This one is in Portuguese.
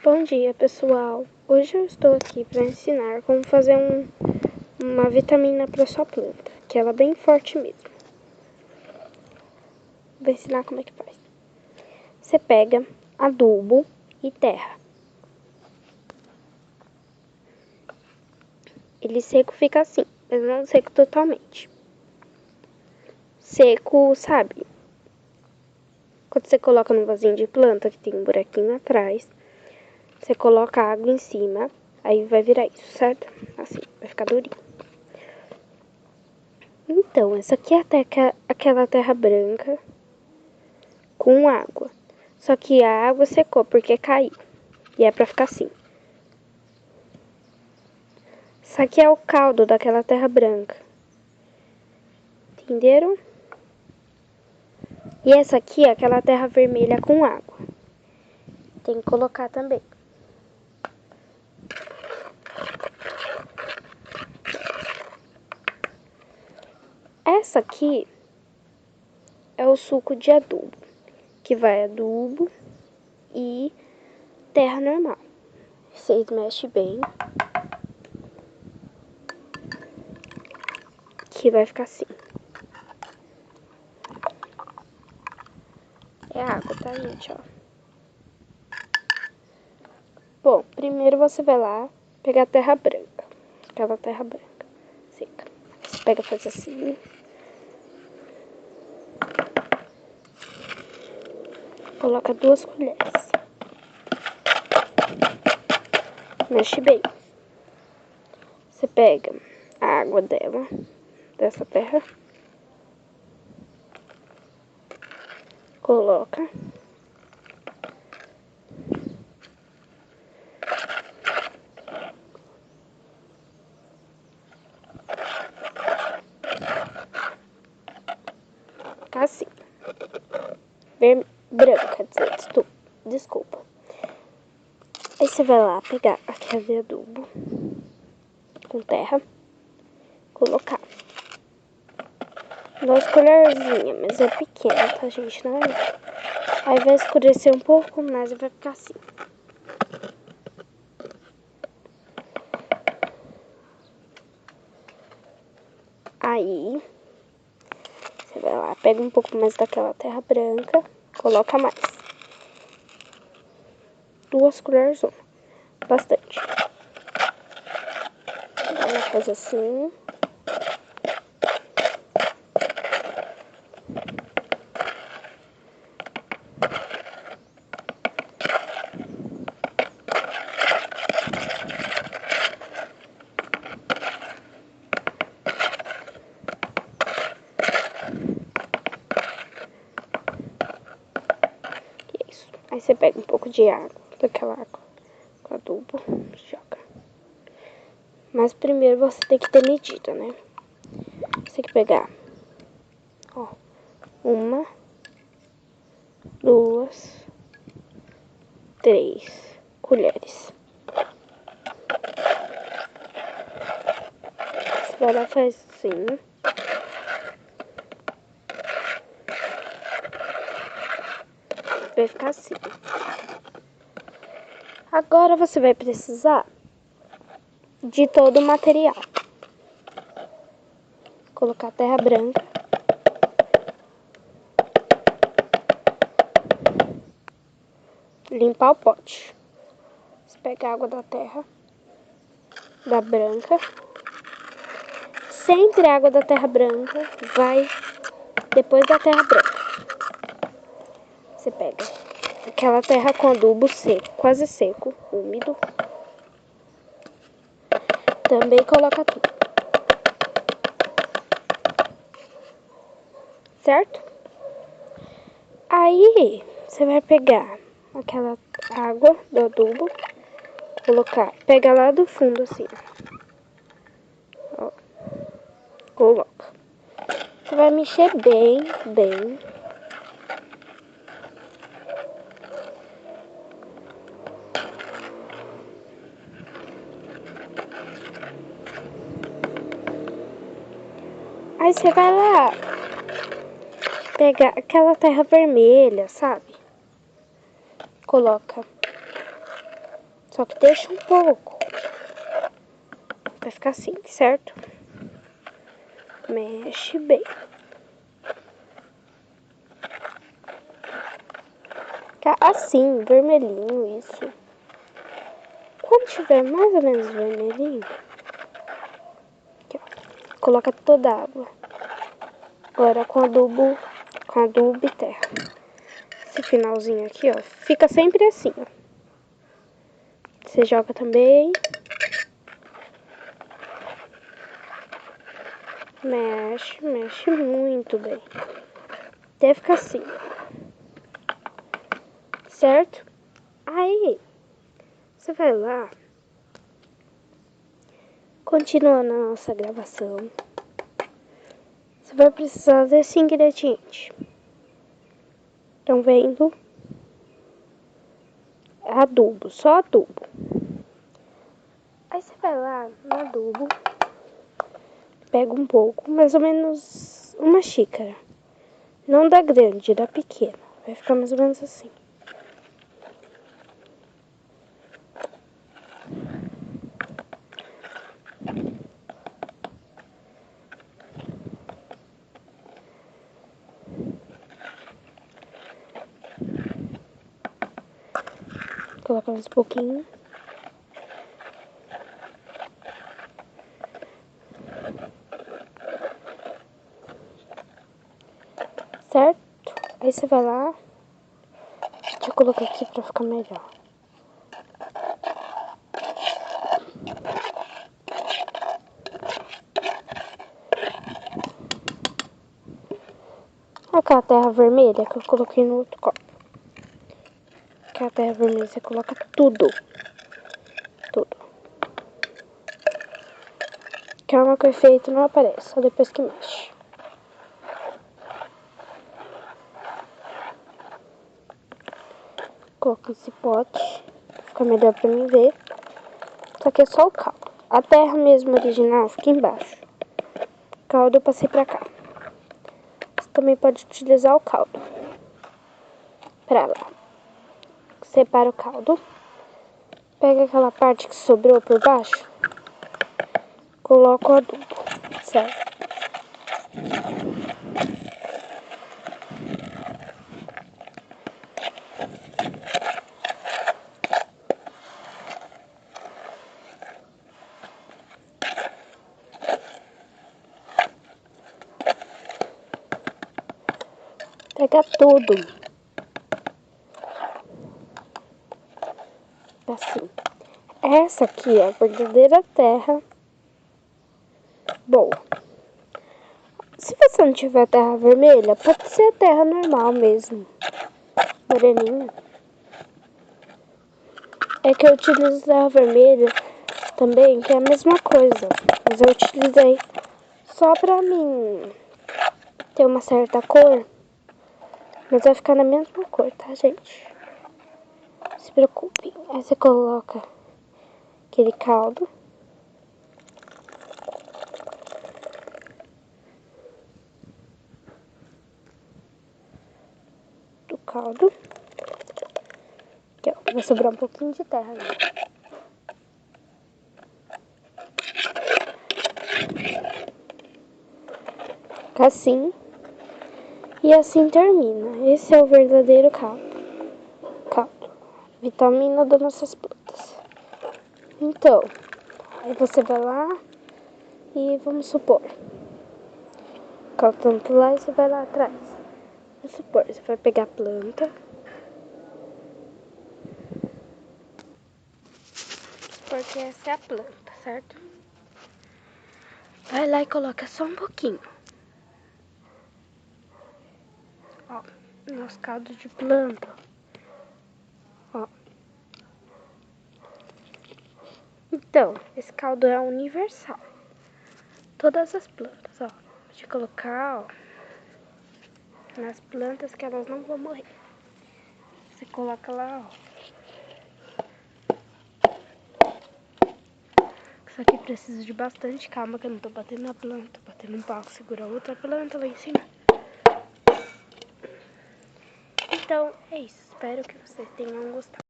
Bom dia, pessoal. Hoje eu estou aqui para ensinar como fazer uma vitamina para sua planta, que ela é bem forte mesmo. Vou ensinar como é que faz. Você pega adubo e terra. Ele seco fica assim, mas não seco totalmente. Seco, sabe? Quando você coloca no vasinho de planta, que tem um buraquinho atrás, você coloca água em cima, aí vai virar isso, certo? Assim, vai ficar durinho. Então, essa aqui é aquela terra branca com água. Só que a água secou porque caiu. E é pra ficar assim. Isso aqui é o caldo daquela terra branca. Entenderam? E essa aqui é aquela terra vermelha com água. Tem que colocar também. Essa aqui é o suco de adubo, que vai adubo e terra normal. Vocês mexem bem, que vai ficar assim. É água, tá, gente, ó. Bom, primeiro você vai lá pegar a terra branca, aquela terra branca seca. Você pega e faz assim. Coloca 2 colheres. Mexe bem. Você pega a água dela, dessa terra. Coloca. Fica assim. Branca, desculpa. Aí você vai lá pegar aquele adubo com terra, colocar 2 colherzinhas, mas é pequena, tá, gente? Não é? Aí vai escurecer um pouco, mas vai ficar assim. Aí você vai lá, pega um pouco mais daquela terra branca, coloca mais. 2 colheres, bastante. Ela faz assim. E é isso. Aí você pega um pouco de água, daquela água com adubo, joga. Mas primeiro você tem que ter medida, né? Você tem que pegar, ó, 1, 2, 3 colheres. Você vai lá e faz assim. Vai ficar assim. Agora você vai precisar de todo o material. Colocar terra branca. Limpar o pote. Você pega a água da terra, da branca. Sempre a água da terra branca vai depois da terra branca. Você pega aquela terra com adubo seco, quase seco, úmido. Também coloca tudo. Certo? Aí você vai pegar aquela água do adubo, pega lá do fundo assim, ó, coloca. Você vai mexer bem, bem. Aí você vai lá pegar aquela terra vermelha, sabe? Coloca Só que deixa um pouco. Vai ficar assim, certo? Mexe bem. Fica assim, vermelhinho, isso. Quando tiver mais ou menos vermelhinho, aqui, ó, coloca toda a água. Agora com adubo e terra. Esse finalzinho aqui, ó, fica sempre assim, ó. Você joga também. Mexe muito bem. Até ficar assim. Certo? Aí, você vai lá. Continuando a nossa gravação. Você vai precisar desse ingrediente. Estão vendo? Adubo, só adubo. Aí você vai lá no adubo. Pega um pouco, mais ou menos uma xícara. Não da grande, da pequena. Vai ficar mais ou menos assim. Coloca mais um pouquinho. Certo? Aí você vai lá. Deixa eu colocar aqui pra ficar melhor. Aquela terra vermelha que eu coloquei no outro copo. Aquela terra vermelha, você coloca tudo. Tudo. Calma que o efeito não aparece, só depois que mexe. Coloca esse pote. Fica melhor pra mim ver. Só que é só o caldo. A terra mesmo original fica embaixo. O caldo eu passei pra cá. Você também pode utilizar o caldo. Pra lá. Separa o caldo. Pega aquela parte que sobrou por baixo. Coloca o adubo. Certo? Pega tudo. Assim. Essa aqui é a verdadeira terra boa. Se você não tiver terra vermelha, pode ser terra normal mesmo. Moreninha. É que eu utilizo terra vermelha também, que é a mesma coisa. Mas eu utilizei só pra mim ter uma certa cor. Mas vai ficar na mesma cor, tá, gente? Não se preocupem. Aí você coloca aquele caldo. Do caldo. Aqui, ó. Vai sobrar um pouquinho de terra ainda. Fica assim. E assim termina. Esse é o verdadeiro caldo. Caldo. Vitamina das nossas plantas. Então, aí você vai lá e vamos supor. Caldo tanto lá e você vai lá atrás. Vamos supor, você vai pegar a planta. Porque essa é a planta, certo? Vai lá e coloca só um pouquinho. Ó, nosso caldo de planta. Ó. Então, esse caldo é universal. Todas as plantas, ó. Deixa eu colocar, ó, nas plantas que elas não vão morrer. Você coloca lá, ó. Isso aqui precisa de bastante calma, que eu não tô batendo na planta, tô batendo um pau, segura outra planta lá em cima. Então, é isso. Espero que vocês tenham gostado.